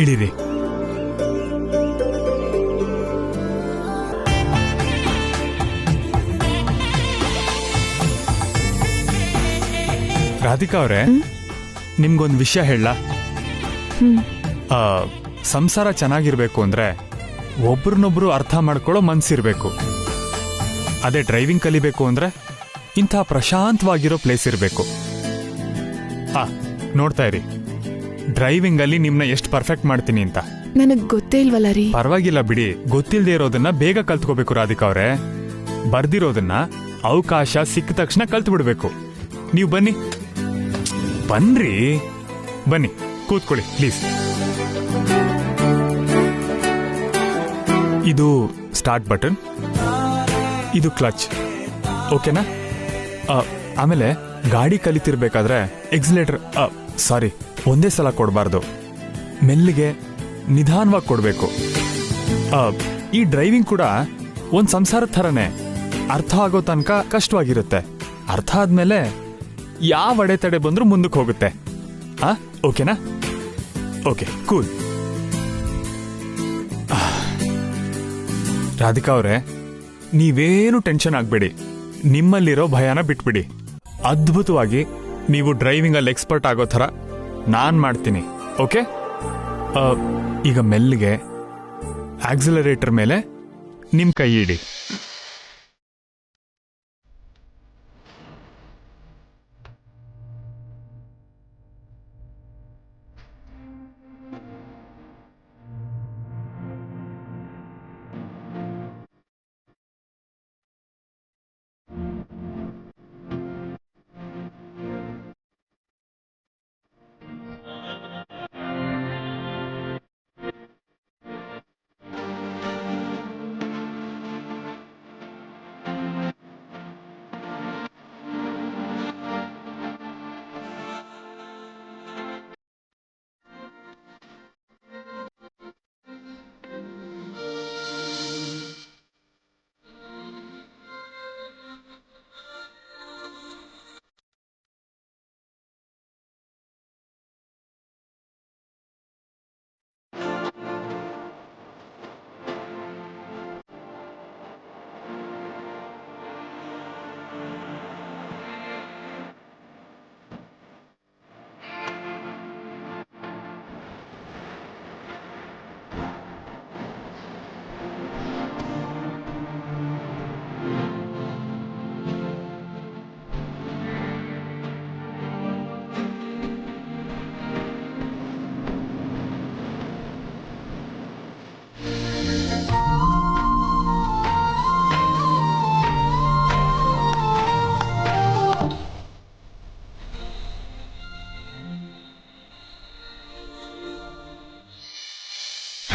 ಇಳಿರಿ. ರಾಧಿಕಾ ಅವರೇ, ನಿಮ್ಗೊಂದು ವಿಷಯ ಹೇಳ. ಸಂಸಾರ ಚೆನ್ನಾಗಿರ್ಬೇಕು ಅಂದ್ರೆ ಒಬ್ರನ್ನೊಬ್ರು ಅರ್ಥ ಮಾಡ್ಕೊಳ್ಳೋ ಮನ್ಸಿರ್ಬೇಕು. ಅದೇ ಡ್ರೈವಿಂಗ್ ಕಲಿಬೇಕು ಅಂದ್ರೆ ಇಂಥ ಪ್ರಶಾಂತವಾಗಿರೋ ಪ್ಲೇಸ್ ಇರಬೇಕು. ನೋಡ್ತಾ ಇರಿ, ಡ್ರೈವಿಂಗ್ ಅಲ್ಲಿ ನಿಮ್ನ ಎಷ್ಟು ಪರ್ಫೆಕ್ಟ್ ಮಾಡ್ತೀನಿ ಅಂತ. ನನಗ್ ಗೊತ್ತೇ ಇಲ್ವಲ್ಲ ರೀ. ಪರವಾಗಿಲ್ಲ ಬಿಡಿ, ಗೊತ್ತಿಲ್ಲದೆ ಇರೋದನ್ನ ಬೇಗ ಕಲ್ತ್ಕೋಬೇಕು ರಾಧಿಕಾ ಅವರೇ. ಬರ್ದಿರೋದನ್ನ ಅವಕಾಶ ಸಿಕ್ಕ ತಕ್ಷಣ ಕಲ್ತು ಬಿಡ್ಬೇಕು. ನೀವು ಬನ್ನಿ, ಬನ್ರಿ, ಬನ್ನಿ, ಕೂತ್ಕೊಳ್ಳಿ ಪ್ಲೀಸ್. ಇದು ಸ್ಟಾರ್ಟ್ ಬಟನ್, ಇದು ಕ್ಲಚ್, ಓಕೆನಾ? ಆಮೇಲೆ ಗಾಡಿ ಕಲಿತಿರ್ಬೇಕಾದ್ರೆ ಎಕ್ಸಿಲೇಟರ್ ಸಾರಿ ಒಂದೇ ಸಲ ಕೊಡಬಾರ್ದು, ಮೆಲ್ಲಿಗೆ ನಿಧಾನವಾಗಿ ಕೊಡಬೇಕು. ಈ ಡ್ರೈವಿಂಗ್ ಕೂಡ ಒಂದ್ ಸಂಸಾರದ ಥರನೇ, ಅರ್ಥ ಆಗೋ ತನಕ ಕಷ್ಟವಾಗಿರುತ್ತೆ. ಅರ್ಥ ಆದ್ಮೇಲೆ ಯಾವ ಅಡೆತಡೆ ಬಂದ್ರೂ ಮುಂದಕ್ಕೆ ಹೋಗುತ್ತೆ. ಓಕೆನಾ? Okay, cool. ರಾಧಿಕಾ ಅವರೇ, ನೀವೇನು ಟೆನ್ಷನ್ ಆಗ್ಬೇಡಿ, ನಿಮ್ಮಲ್ಲಿರೋ ಭಯನ ಬಿಟ್ಬಿಡಿ. ಅದ್ಭುತವಾಗಿ ನೀವು ಡ್ರೈವಿಂಗ್ ಅಲ್ಲಿ ಎಕ್ಸ್ಪರ್ಟ್ ಆಗೋ ಥರ ನಾನ್ ಮಾಡ್ತೀನಿ. ಓಕೆ? ಈಗ ಮೆಲ್ಲಿಗೆ ಆಕ್ಸಿಲರೇಟರ್ ಮೇಲೆ ನಿಮ್ ಕೈ ಇಡಿ.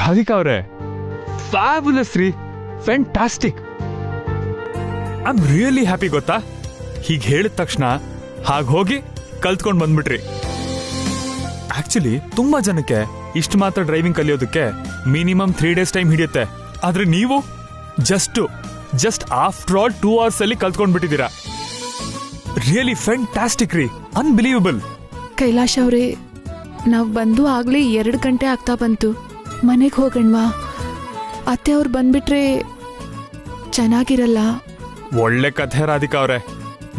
ರಾಧಿಕಾ ಅವರೇ, ಫ್ಯಾಬುಲಸ್ ರೀ, fantastic. I am really happy. ಗೊತ್ತಾ, ಹೀಗೆ ಹೇಳಿದ ತಕ್ಷಣ ಹಾಗೆ ಹೋಗಿ ಕಲ್ತ್ಕೊಂಡು ಬಂದ್ಬಿಟ್ರಿ. ಆಕ್ಚುಲಿ ತುಂಬಾ ಜನಕ್ಕೆ ಇಷ್ಟು ಮಾತ್ರ ಡ್ರೈವಿಂಗ್ ಕಲಿಯೋದಕ್ಕೆ ಮಿನಿಮಮ್ 3 days ಟೈಮ್ ಹಿಡಿಯುತ್ತೆ. ಆದ್ರೆ ನೀವು ಜಸ್ಟ್ ಆಫ್ಟರ್ ಆಲ್ 2 hours ಅಲ್ಲಿ ಕಲ್ತ್ಕೊಂಡ್ಬಿಟ್ಟಿದ್ದೀರಾ. ರಿಯಲಿ ಫ್ಯಾಂಟಾಸ್ಟಿಕ್ ರೀ, ಅನ್ಬಿಲೀವಬಲ್. ಕೈಲಾಶ್ ಅವರೇ, ನಾವ್ ಬಂದು ಆಗ್ಲೇ 2 ಗಂಟೆ ಆಗ್ತಾ ಬಂತು. ಮನೆಗೆ ಹೋಗಣ್ವಾ? ಅತ್ತೆ ಅವ್ರು ಬಂದ್ಬಿಟ್ರೆ ಚೆನ್ನಾಗಿರಲ್ಲ. ಒಳ್ಳೆ ಕಥೆ ರಾಧಿಕಾ ಅವರೇ.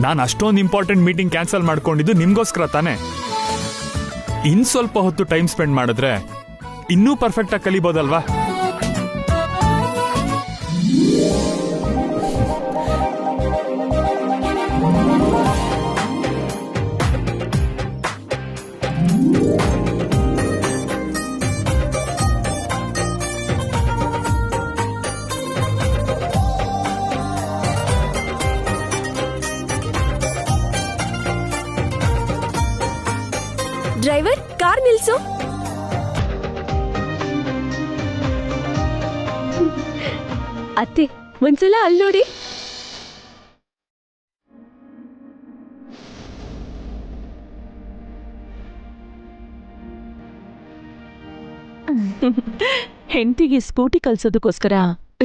ನಾನು ಅಷ್ಟೊಂದು ಇಂಪಾರ್ಟೆಂಟ್ ಮೀಟಿಂಗ್ ಕ್ಯಾನ್ಸಲ್ ಮಾಡ್ಕೊಂಡಿದ್ದು ನಿಮ್ಗೋಸ್ಕರ ತಾನೆ. ಇನ್ ಸ್ವಲ್ಪ ಹೊತ್ತು ಟೈಮ್ ಸ್ಪೆಂಡ್ ಮಾಡಿದ್ರೆ ಇನ್ನೂ ಪರ್ಫೆಕ್ಟ್ ಆಗಿ ಕಲಿಬೋದಲ್ವಾ? ಡ್ರೈವರ್, ಕಾರ್ ನಿಲ್ಸು. ಅತ್ತೆ, ಒಂದ್ಸಲ ಅಲ್ಲಿ ನೋಡಿ. ಹೆಂಡತಿಗೆ ಸ್ಕೂಟಿ ಕಲ್ಸೋದಕ್ಕೋಸ್ಕರ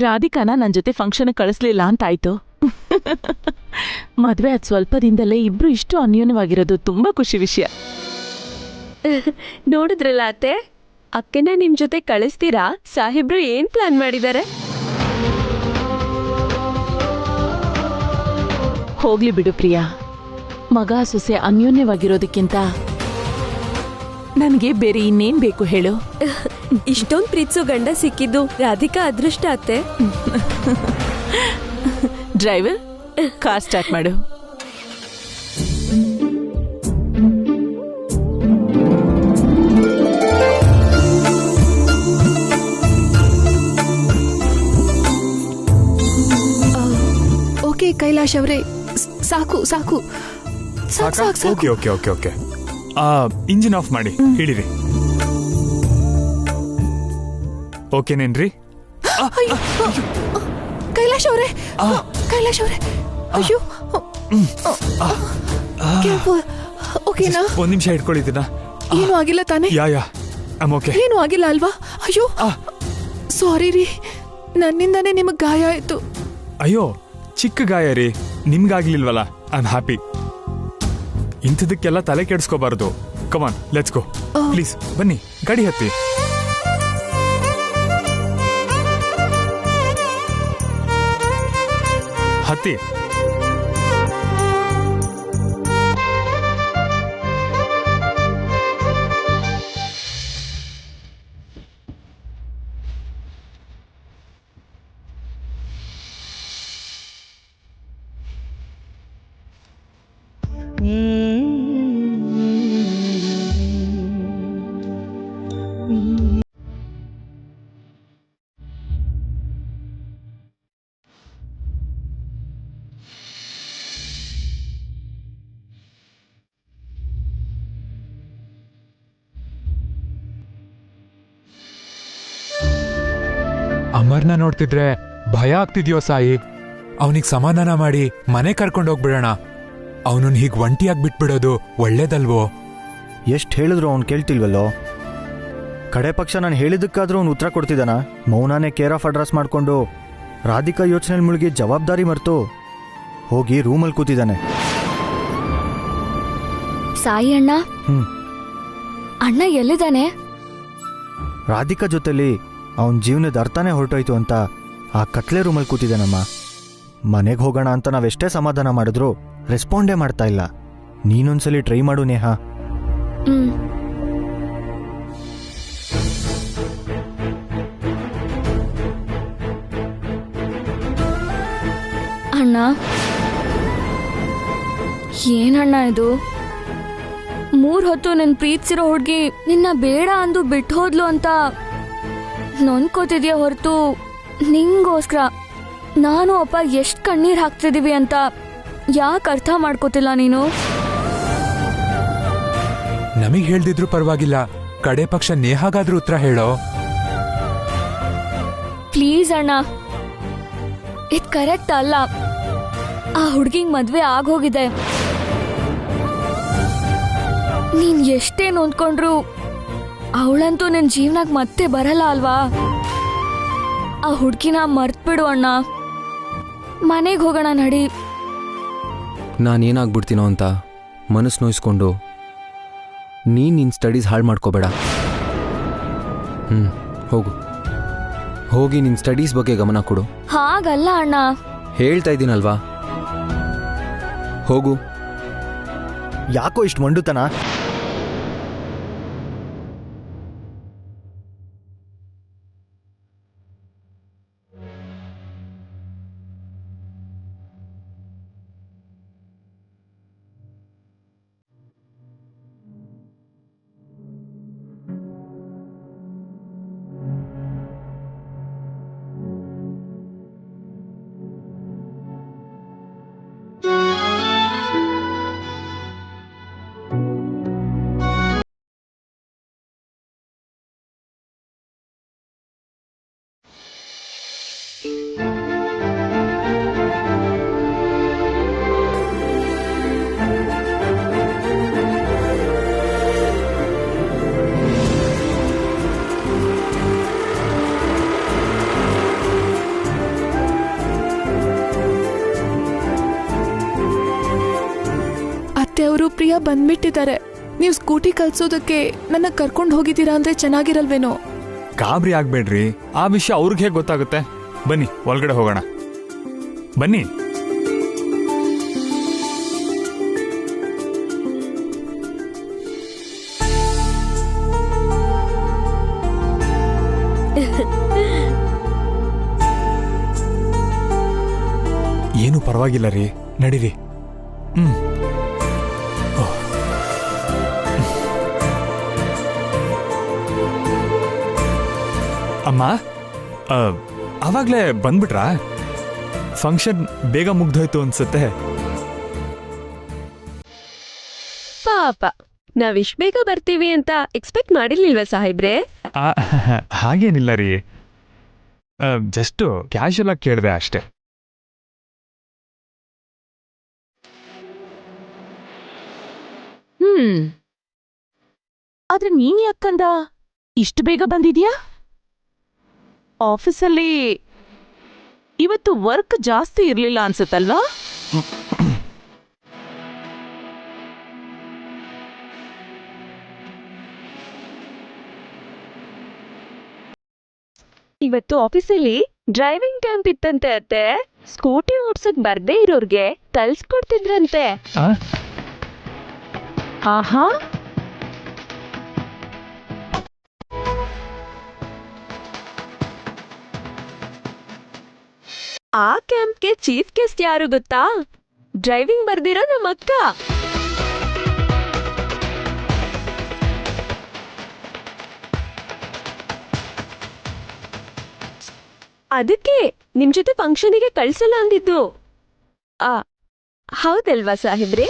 ರಾಧಿಕಾನ ನನ್ನ ಜೊತೆ ಫಂಕ್ಷನ್ ಕಳಿಸ್ಲಿಲ್ಲ ಅಂತಾಯ್ತು. ಮದ್ವೆ ಆದ ಸ್ವಲ್ಪ ದಿನದಲ್ಲೇ ಇಬ್ರು ಇಷ್ಟು ಅನ್ಯೋನ್ಯವಾಗಿರೋದು ತುಂಬಾ ಖುಷಿ ವಿಷಯ. ನೋಡಿದ್ರಲ್ಲ ಅತ್ತೆ, ಅಕ್ಕನ ನಿಮ್ ಜೊತೆ ಕಳಿಸ್ತೀರಾ? ಸಾಹೇಬ್ರು ಏನ್ ಪ್ಲಾನ್ ಮಾಡಿದ್ದಾರೆ? ಹೋಗ್ಲಿ ಬಿಡು ಪ್ರಿಯಾ, ಮಗ ಸೊಸೆ ಅನ್ಯೋನ್ಯವಾಗಿರೋದಕ್ಕಿಂತ ನನಗೆ ಬೇರೆ ಇನ್ನೇನ್ ಬೇಕು ಹೇಳು? ಇಷ್ಟೊಂದ್ ಪ್ರೀತಿಸೋ ಗಂಡ ಸಿಕ್ಕಿದ್ದು ರಾಧಿಕಾ ಅದೃಷ್ಟ ಅತ್ತೆ. ಡ್ರೈವರ್, ಕಾರ್ ಸ್ಟಾರ್ಟ್ ಮಾಡು. ಓಕೆ ಕೈಲಾಶ್ ಅವರೇ, ಸಾಕು ಸಾಕು ಸಾಕು ಸಾಕು ಸಾಕು. Okay okay okay okay, engine of ಮಾಡಿ ಹಿಡೀರಿ. ಓಕೆನೇನ್ರಿ? ಅಯ್ಯೋ, ಕೈಲಾಶ್ ಅವರೇ, ಕೈಲಾಶ್ ಅವರೇ, ಅಯ್ಯೋ, ಓಕೆನಾ? ಒಂದ್ ನಿಮಿಷ ಇಟ್ಕೊಳ್ಳಿದ್ದೀನ. ಏನು ಆಗಿಲ್ಲ ತಾನೇ? ಯಾ ಓಕೆ. ಏನು ಆಗಿಲ್ಲ ಅಲ್ವಾ? ಅಯ್ಯೋ ಸಾರಿ ರೀ, ನನ್ನಿಂದಾನೇ ನಿಮಗ್ ಗಾಯ ಆಯ್ತು. ಅಯ್ಯೋ ಚಿಕ್ಕ ಗಾಯ ರೀ, ನಿಮ್ಗಾಗ್ಲಿಲ್ವಲ್ಲ, ಐ ಆಮ್ ಹ್ಯಾಪಿ. ಇಂಥದಕ್ಕೆಲ್ಲ ತಲೆ ಕೆಡಿಸ್ಕೋಬಾರ್ದು. ಕಮಾನ್ ಲೆಟ್ಸ್ ಗೋ, ಪ್ಲೀಸ್ ಬನ್ನಿ, ಗಾಡಿ ಹತ್ತಿ. ಹತ್ತಿ. ಅಮರ್ನ ನೋಡ್ತಿದ್ರೆ ಭಯ ಆಗ್ತಿದ್ಯೋ ಸಾಯಿ? ಅವನಿಗೆ ಸಮಾಧಾನ ಮಾಡಿ ಮನೆ ಕರ್ಕೊಂಡೋಗ್ಬಿಡೋಣ. ಅವನನ್ನ ಹೀಗ್ ಒಂಟಿಯಾಗಿ ಬಿಟ್ಬಿಡೋದು ಒಳ್ಳೇದಲ್ವೋ? ಎಷ್ಟು ಹೇಳಿದ್ರು ಅವ್ನು ಕೇಳ್ತಿಲ್ವಲ್ಲೋ? ಕಡೆ ಪಕ್ಷ ನಾನು ಹೇಳಿದ್ದಕ್ಕಾದ್ರೂ ಅವ್ನು ಉತ್ತರ ಕೊಡ್ತಿದ್ದಾನ? ಮೌನಾನೇ ಕೇರ್ ಆಫ್ ಅಡ್ರೆಸ್ ಮಾಡ್ಕೊಂಡು ರಾಧಿಕಾ ಯೋಚನೆಯಲ್ಲಿ ಮುಳುಗಿ ಜವಾಬ್ದಾರಿ ಮರೆತು ಹೋಗಿ ರೂಮಲ್ಲಿ ಕೂತಿದ್ದಾನೆ. ಸಾಯಿ ಅಣ್ಣ, ಅಣ್ಣ ಎಲ್ಲಿದ್ದಾನೆ? ರಾಧಿಕಾ ಜೊತೆಲಿ ಅವನ ಜೀವನದ ಅರ್ಥನೇ ಹೊರಟೋಯ್ತು ಅಂತ ಆ ಕತ್ಲೆ ರೂಮಲ್ಲಿ ಕೂತಿದ್ದಾನಮ್ಮ. ಮನೆಗೆ ಹೋಗೋಣ ಅಂತ ನಾವೆಷ್ಟೇ ಸಮಾಧಾನ ಮಾಡಿದ್ರು ರೆಸ್ಪಾಂಡೇ ಮಾಡ್ತಾ ಇಲ್ಲ. ನೀನೊಂದ್ಸಲಿ ಟ್ರೈ ಮಾಡು ನೇಹಾ. ಅಣ್ಣ, ಏನಣ್ಣ ಇದು? 3 ಹೊತ್ತು ನನ್ ಪ್ರೀತಿಸಿರೋ ಹುಡ್ಗಿ ನಿನ್ನ ಬೇಡ ಅಂದು ಬಿಟ್ಟು ಹೋದ್ಲು ಅಂತ ನೊಂದ್ಕೋತಿದ್ಯಾ ಹೊರತು ನಿಂಗೋಸ್ಕರ ನಾನು ಅಪ್ಪ ಎಷ್ಟ್ ಕಣ್ಣೀರ್ ಹಾಕ್ತಿದೀವಿ ಅಂತ ಯಾಕೆ ಅರ್ಥ ಮಾಡ್ಕೋತಿಲ್ಲ ನೀನು? ನಮಗ್ ಹೇಳ್ದಿದ್ರು ಪರವಾಗಿಲ್ಲ, ಕಡೆ ಪಕ್ಷ ನೇಹಾಗಾದ್ರೂ ಉತ್ತರ ಹೇಳೋ. ಪ್ಲೀಸ್ ಅಣ್ಣ, ಇದ್ ಕರೆಕ್ಟ್ ಅಲ್ಲ. ಆ ಹುಡ್ಗಿಂಗ್ ಮದ್ವೆ ಆಗೋಗಿದೆ. ನೀನ್ ಎಷ್ಟೇ ನೊಂದ್ಕೊಂಡ್ರು ಅವಳಂತೂ ನಿನ್ ಜೀವನಕ್ ಮತ್ತೆ ಬರಲ್ಲ ಅಲ್ವಾ? ಆ ಹುಡ್ಗಿನ ಮರ್ತ್ಬಿಡು ಅಣ್ಣ. ಮನೆಗೆ ಹೋಗೋಣ ನಡಿ. ನಾನೇನಾಗ್ಬಿಡ್ತೀನೋ ಅಂತ ಮನಸ್ಸು ನೋಯಿಸ್ಕೊಂಡು ನಿನ್ನ ಸ್ಟಡೀಸ್ ಹಾಳು ಮಾಡ್ಕೋಬೇಡ. ಹೋಗಿ ನಿನ್ನ ಸ್ಟಡೀಸ್ ಬಗ್ಗೆ ಗಮನ ಕೊಡು. ಹಾಗಲ್ಲ ಅಣ್ಣ, ಹೇಳ್ತಾ ಇದ್ದೀನಲ್ವಾ, ಹೋಗು. ಯಾಕೋ ಇಷ್ಟು ಮಂಡುತನ? ಅತ್ತೆ ಅವರು ಪ್ರಿಯಾ ಬಂದ್ಬಿಟ್ಟಿದ್ದಾರೆ. ನೀವು ಸ್ಕೂಟಿ ಕಲ್ಸೋದಕ್ಕೆ ನನ್ನ ಕರ್ಕೊಂಡು ಹೋಗಿದ್ದೀರಾ ಅಂದ್ರೆ ಚೆನ್ನಾಗಿರಲ್ವೇನೋ. ಗಾಬರಿ ಆಗ್ಬೇಡ್ರಿ, ಆ ವಿಷಯ ಅವ್ರಿಗೆ ಹೇಗೆ ಗೊತ್ತಾಗುತ್ತೆ. ಬನ್ನಿ ಒಳಗಡೆ ಹೋಗೋಣ, ಬನ್ನಿ. ಏನು ಪರವಾಗಿಲ್ಲ ರೀ, ನಡೀರಿ. ಅಮ್ಮ, ಅವಾಗ್ಲೇ ಬಂದ್ಬಿಟ್ರಾ? ಫಂಕ್ಷನ್ ಬೇಗ ಮುಗ್ದೋಯ್ತು ಅನ್ಸುತ್ತೆ. ಪಾಪ, ನಾವಿಷ್ಟ್ ಬೇಗ ಬರ್ತೀವಿ ಅಂತ ಎಕ್ಸ್ಪೆಕ್ಟ್ ಮಾಡಿರ್ಲಿಲ್ವಾ ಸಾಹೇಬ್ರೆ? ಹಾಗೇನಿಲ್ಲ ರೀ, ಜಸ್ಟ್ ಕ್ಯಾಶುಯಲ್ ಆಗಿ ಕೇಳಿದೆ ಅಷ್ಟೇ. ಆದ್ರೆ ನೀನ್ ಯಾಕಂದ ಇಷ್ಟು ಬೇಗ ಬಂದಿದ್ಯಾ? ಆಫೀಸಲ್ಲಿ ಇವತ್ತು ವರ್ಕ್ ಜಾಸ್ತಿ ಇರ್ಲಿಲ್ಲ ಅನ್ಸುತ್ತಲ್ವಾ? ಇವತ್ತು ಆಫೀಸಲ್ಲಿ ಡ್ರೈವಿಂಗ್ ಕ್ಯಾಂಪ್ ಇತ್ತಂತೆ ಅತ್ತೆ. ಸ್ಕೂಟಿ ಓಡ್ಸಕ್ ಬರ್ದೇ ಇರೋರ್ಗೆ ಕಲ್ಸ್ಕೊಡ್ತಿದ್ರಂತೆ. ಆಹಾ, ಆ ಕ್ಯಾಂಪ್ಗೆ ಚೀಫ್ ಗೆಸ್ಟ್ ಯಾರು ಗೊತ್ತಾ? ಡ್ರೈವಿಂಗ್ ಬರ್ದಿರೋ ನಮ್ಮ ಅಕ್ಕ. ಅದಕ್ಕೆ ನಿಮ್ ಜೊತೆ ಫಂಕ್ಷನಿಗೆ ಕಳ್ಸಲ್ಲ ಅಂದಿದ್ದು. ಹೌದಲ್ವಾ ಸಾಹೇಬ್ರೆ?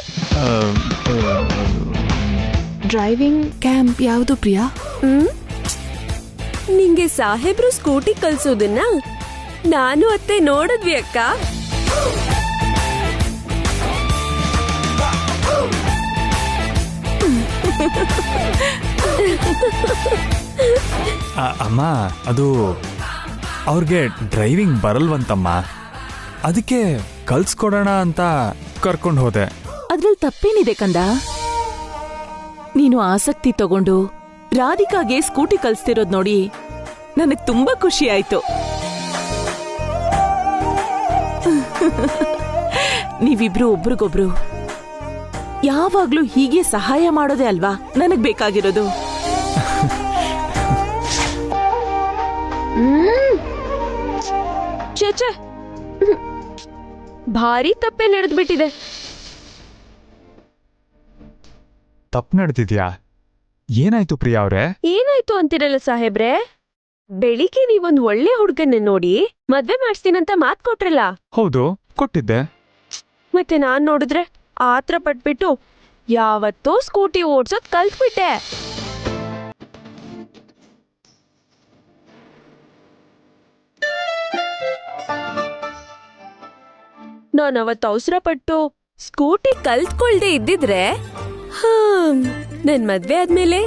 ಡ್ರೈವಿಂಗ್ ಕ್ಯಾಂಪ್ ಯಾವುದು ಪ್ರಿಯಾ? ನಿಂಗೆ ಸಾಹೇಬ್ರು ಸ್ಕೂಟಿ ಕಲ್ಸೋದನ್ನ ನಾನು ಅತ್ತೆ ನೋಡಿದ್ವಿ ಅಕ್ಕ. ಅಮ್ಮ, ಅದು ಅವ್ರಿಗೆ ಡ್ರೈವಿಂಗ್ ಬರಲ್ವಂತಮ್ಮ, ಅದಕ್ಕೆ ಕಲ್ಸ್ಕೊಡೋಣ ಅಂತ ಕರ್ಕೊಂಡು ಹೋದೆ. ಅದ್ರಲ್ಲಿ ತಪ್ಪೇನಿದೆ ಕಂದ? ನೀನು ಆಸಕ್ತಿ ತಗೊಂಡು ರಾಧಿಕಾಗೆ ಸ್ಕೂಟಿ ಕಲ್ಸ್ತಿರೋದ್ ನೋಡಿ ನನಗ್ ತುಂಬಾ ಖುಷಿ ಆಯ್ತು. ನೀವಿಬ್ರು ಒಬ್ರಿಗೊಬ್ರು ಯಾವಾಗ್ಲೂ ಹೀಗೆ ಸಹಾಯ ಮಾಡೋದೇ ಅಲ್ವಾ ನನಗ್ ಬೇಕಾಗಿರೋದು. ಚೇಚೆ, ಭಾರಿ ತಪ್ಪೇ ನಡೆದ್ಬಿಟ್ಟಿದೆ. ತಪ್ಪು ನಡೆದಿದ್ಯಾ? ಏನಾಯ್ತು ಪ್ರಿಯಾ ಅವ್ರೆ? ಏನಾಯ್ತು ಅಂತಿರಲ್ಲ ಸಾಹೇಬ್ರೆ, ಬೆಳಿಗ್ಗೆ ನೀವೊಂದ್ ಒಳ್ಳೆ ಹುಡ್ಗನ್ನ ನೋಡಿ ಮದ್ವೆ ಮಾಡಿಸ್ತೀನಂತ ಮಾತ್ ಕೊಟ್ರಲ್ಲ. ಹೌದು, ಕೊಟ್ಟಿದ್ದೆ. ಮತ್ತೆ ನಾನ್ ನೋಡಿದ್ರೆ ಆತ್ರ ಪಟ್ಬಿಟ್ಟು ಯಾವತ್ತೋ ಸ್ಕೂಟಿ ಓಡ್ಸೋದ್ ಕಲ್ತ್ಬಿಟ್ಟೆ. ನಾನ್ ಅವತ್ತು ಅವಸರ ಪಟ್ಟು ಸ್ಕೂಟಿ ಕಲ್ತ್ಕೊಳ್ದೆ ಇದ್ದಿದ್ರೆ ನನ್ ಮದ್ವೆ ಆದ್ಮೇಲೆ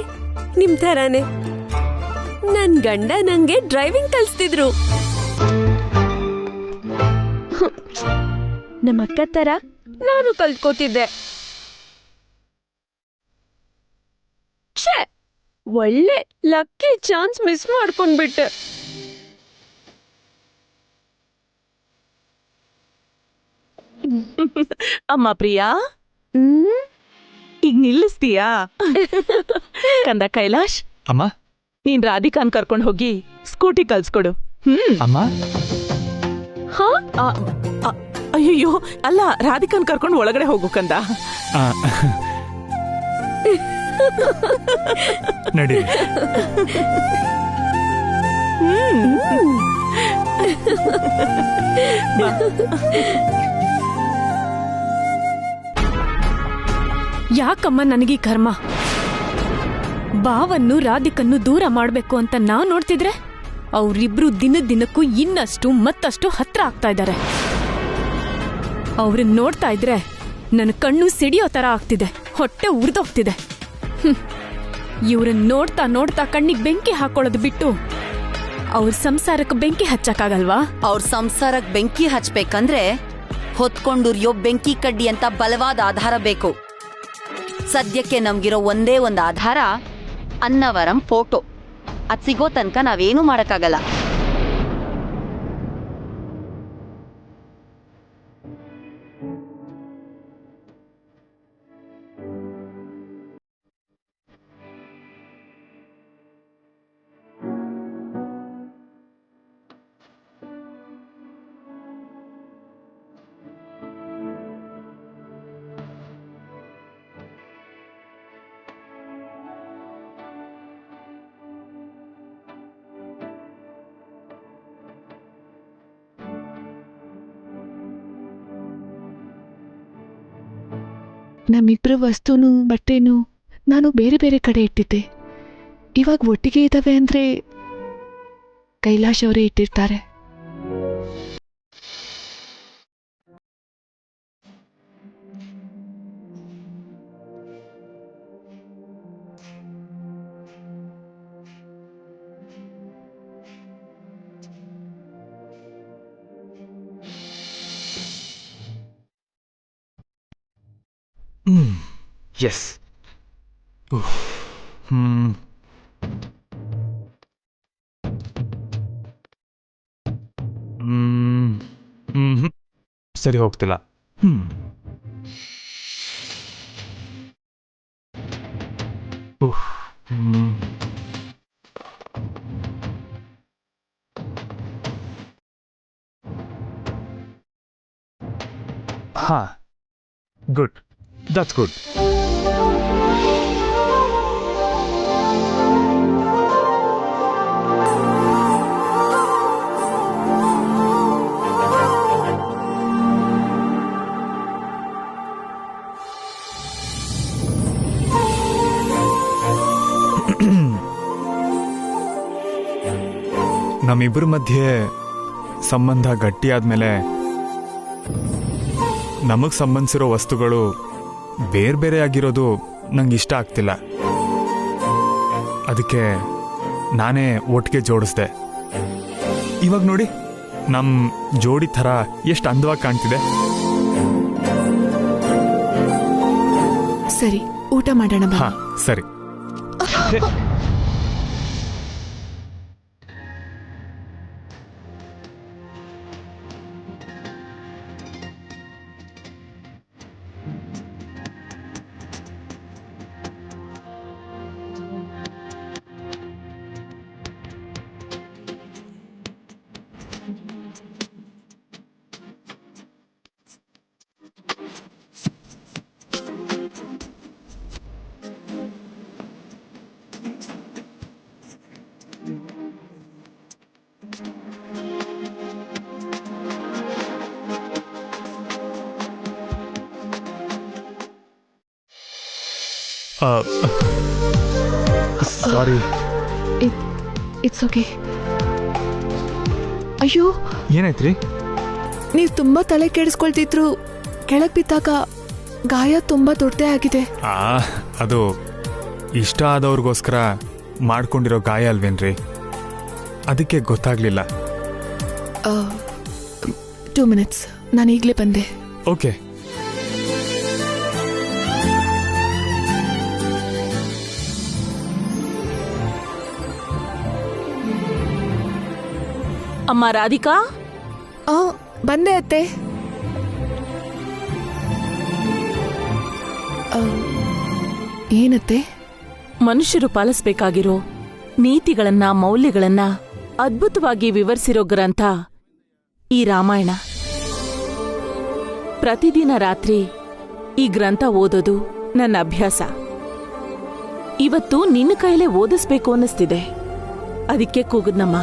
ನಿಮ್ ಥರಾನೆ ನನ್ ಗಂಡ ನಂಗೆ ಡ್ರೈವಿಂಗ್ ಕಲ್ಸ್ತಿದ್ರು. ನಮ್ಮ ಅಕ್ಕ ತರ ನಾನು ಕಲ್ತ್ಕೋತಿದ್ದೆ. ಛೇ, ಒಳ್ಳೆ ಲಕ್ಕಿ ಚಾನ್ಸ್ ಮಿಸ್ ಮಾಡ್ಕೊಂಡ್ಬಿಟ್ಟೆ. ಅಮ್ಮ ಪ್ರಿಯಾ, ಈಗ ನಿಲ್ಲಿಸ್ತೀಯಾ? ಕಂದ ಕೈಲಾಶ್, ಅಮ್ಮ, ನೀನ್ ರಾಧಿಕಾನ್ ಕರ್ಕೊಂಡ್ ಹೋಗಿ ಸ್ಕೂಟಿ ಕಲ್ಸ್ಕೊಡು. ಅಮ್ಮ, ಅಯ್ಯೋ ಅಲ್ಲ, ರಾಧಿಕಾನ್ ಕರ್ಕೊಂಡು ಒಳಗಡೆ ಹೋಗು ಕಂದ. ನಡಿ. ಯಾಕಮ್ಮ ನನಗೀ ಕರ್ಮ? ಬಾವನ್ನು ರಾಧಿಕನ್ನು ದೂರ ಮಾಡ್ಬೇಕು ಅಂತ ನಾನ್ ನೋಡ್ತಿದ್ರೆ ಅವ್ರಿಬ್ರು ದಿನಕ್ಕೂ ಇನ್ನಷ್ಟು ಮತ್ತಷ್ಟು ಹತ್ರ ಆಗ್ತಾ ಇದ್ದಾರೆ. ಅವ್ರನ್ನ ನೋಡ್ತಾ ಇದ್ರೆ ನನ್ನ ಕಣ್ಣು ಸಿಡಿಯೋ ತರ ಆಗ್ತಿದೆ, ಹೊಟ್ಟೆ ಉರ್ದೋಗ್ತಿದೆ. ಇವ್ರನ್ನ ನೋಡ್ತಾ ನೋಡ್ತಾ ಕಣ್ಣಿಗೆ ಬೆಂಕಿ ಹಾಕೊಳ್ಳೋದು ಬಿಟ್ಟು ಅವ್ರ ಸಂಸಾರಕ್ಕೆ ಬೆಂಕಿ ಹಚ್ಚಕ್ಕಾಗಲ್ವಾ? ಅವ್ರ ಸಂಸಾರಕ್ಕೆ ಬೆಂಕಿ ಹಚ್ಬೇಕಂದ್ರೆ ಹೊತ್ಕೊಂಡುರ್ಯೋ ಬೆಂಕಿ ಕಡ್ಡಿ ಅಂತ ಬಲವಾದ ಆಧಾರ ಬೇಕು. ಸದ್ಯಕ್ಕೆ ನಮ್ಗಿರೋ ಒಂದೇ ಒಂದು ಆಧಾರ ಅನ್ನವರಂ ಫೋಟೋ. ಅದ್ ಸಿಗೋ ತನಕ ನಾವೇನೂ ಮಾಡಕ್ಕಾಗಲ್ಲ. ನಮ್ಮಿಬ್ರ ವಸ್ತುನು ಬಟ್ಟೆನೂ ನಾನು ಬೇರೆ ಬೇರೆ ಕಡೆ ಇಟ್ಟಿದ್ದೆ. ಇವಾಗ ಒಟ್ಟಿಗೆ ಇದ್ದಾವೆ ಅಂದ್ರೆ ಕೈಲಾಶ್ ಅವರೇ ಇಟ್ಟಿರ್ತಾರೆ. ಎಸ್. ಹ್ಮ್ ಹ್ಮ್ ಹ್ಮ್ ಸರಿ ಹೋಗ್ತಿಲ್ಲ. ಹಾ, ಗುಡ್, ದಟ್ಸ್ ಗುಡ್. ನಮ್ಮಿಬ್ಬರ ಮಧ್ಯೆ ಸಂಬಂಧ ಗಟ್ಟಿಯಾದ್ಮೇಲೆ ನಮಗ್ ಸಂಬಂಧಿಸಿರೋ ವಸ್ತುಗಳು ಬೇರೆ ಬೇರೆ ಆಗಿರೋದು ನಂಗೆ ಇಷ್ಟ ಆಗ್ತಿಲ್ಲ. ಅದಕ್ಕೆ ನಾನೇ ಒಟ್ಟಿಗೆ ಜೋಡಿಸ್ದೆ. ಇವಾಗ ನೋಡಿ, ನಮ್ ಜೋಡಿ ಥರ ಎಷ್ಟು ಅಂದವಾಗಿ ಕಾಣ್ತಿದೆ. ಸರಿ, ಊಟ ಮಾಡೋಣ. ಹಾ, ಸರಿ. ಸಾರಿ. It's okay. ಅಯ್ಯೋ, ಏನಾಯ್ತ್ರಿ? ನೀವು ತುಂಬಾ ತಲೆ ಕೆಡಿಸ್ಕೊಳ್ತಿದ್ರು. ಕೆಳಗ್ ಬಿದ್ದಾಗ ಗಾಯ ತುಂಬಾ ದೊಡ್ಡದೇ ಆಗಿದೆ. ಅದು ಇಷ್ಟ ಆದವ್ರಿಗೋಸ್ಕರ ಮಾಡ್ಕೊಂಡಿರೋ ಗಾಯ ಅಲ್ವೇನ್ರಿ? ಅದಕ್ಕೆ ಗೊತ್ತಾಗ್ಲಿಲ್ಲ. 2 minutes, ನಾನು ಈಗಲೇ ಬಂದೆ. ಓಕೆ. ಅಮ್ಮ ರಾಧಿಕಾ. ಬಂದೆ ಅತ್ತೆ. ಏನತ್ತೆ? ಮನುಷ್ಯರು ಪಾಲಿಸಬೇಕಾಗಿರೋ ನೀತಿಗಳನ್ನ, ಮೌಲ್ಯಗಳನ್ನ ಅದ್ಭುತವಾಗಿ ವಿವರಿಸಿರೋ ಗ್ರಂಥ ಈ ರಾಮಾಯಣ. ಪ್ರತಿದಿನ ರಾತ್ರಿ ಈ ಗ್ರಂಥ ಓದೋದು ನನ್ನ ಅಭ್ಯಾಸ. ಇವತ್ತು ನಿನ್ನ ಕೈಲೇ ಓದಿಸ್ಬೇಕು ಅನ್ನಿಸ್ತಿದೆ. ಅದಕ್ಕೆ ಕೂಗಿದ್ನಮ್ಮ.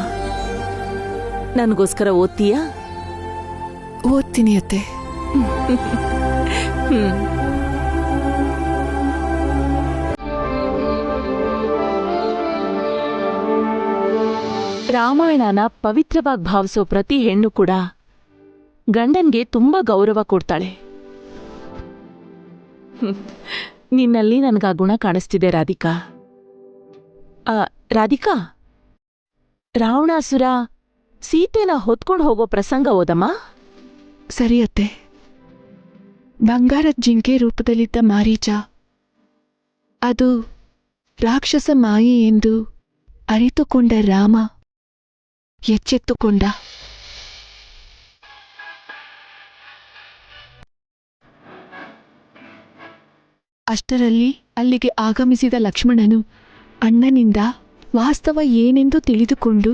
ನನಗೋಸ್ಕರ ಓದ್ತೀಯಾ? ಓದ್ತೀನಿ ಅತ್ತೆ. ರಾಮಾಯಣನ ಪವಿತ್ರವಾಗಿ ಭಾವಿಸೋ ಪ್ರತಿ ಹೆಣ್ಣು ಕೂಡ ಗಂಡನ್ಗೆ ತುಂಬಾ ಗೌರವ ಕೊಡ್ತಾಳೆ. ನಿನ್ನಲ್ಲಿ ನನಗ ಗುಣ ಕಾಣಿಸ್ತಿದೆ ರಾಧಿಕಾ. ರಾಧಿಕಾ, ರಾವಣಾಸುರ ಸೀತೆನ ಹೊತ್ಕೊಂಡು ಹೋಗೋ ಪ್ರಸಂಗ ಓದಮ್ಮ. ಸರಿ ಅತ್ತೆ. ಬಂಗಾರದ ಜಿಂಕೆ ರೂಪದಲ್ಲಿದ್ದ ಮಾರೀಚ ಅದು ರಾಕ್ಷಸ ಮಾಯೆ ಎಂದು ಅರಿತುಕೊಂಡ ರಾಮ ಎಚ್ಚೆತ್ತುಕೊಂಡ. ಅಷ್ಟರಲ್ಲಿ ಅಲ್ಲಿಗೆ ಆಗಮಿಸಿದ ಲಕ್ಷ್ಮಣನು ಅಣ್ಣನಿಂದ ವಾಸ್ತವ ಏನೆಂದು ತಿಳಿದುಕೊಂಡು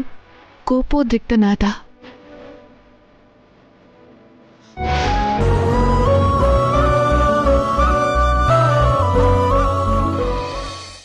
ಕೋಪೋದ್ರಿಕ್ತನಾದ.